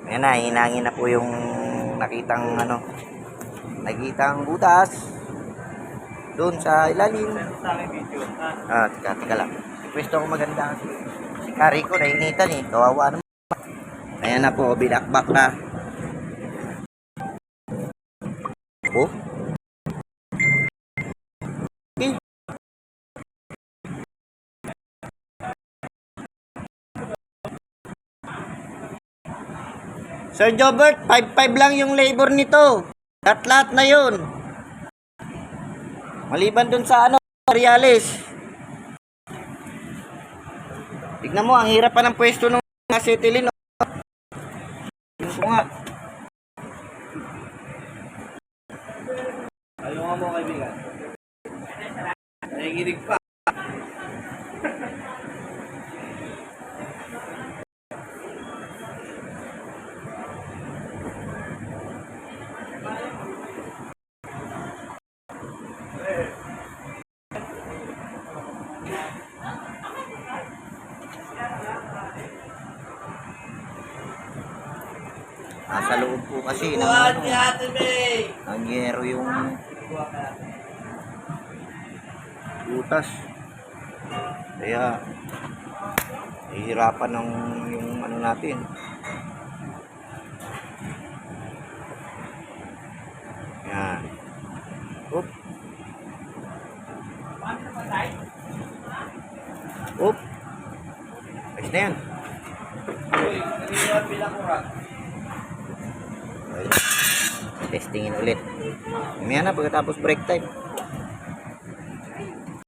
Ayan na, hinangin na po yung nakitang butas doon sa ilalim. Teka lang. Pwesto ko maganda kasi si Kari ko nainitan eh. Kawawa naman. Ayan na po, binakbak na. Oh. Okay. Sir Jobert, 5-5 lang yung labor nito. Lahat na yun. Maliban dun sa Reales. Tignan mo, ang hirap pa ng pwesto ng acetylene. Tignan ko nga. Ayaw mo kaibigan. Nanginginig pa. Nasa loob po kasi ang yero yung butas. Kaya hihirapan ng yung natin. Yan. Oop. Oop. Ayos na yan. Testingin ulit. Mamaya na pagkatapos break time.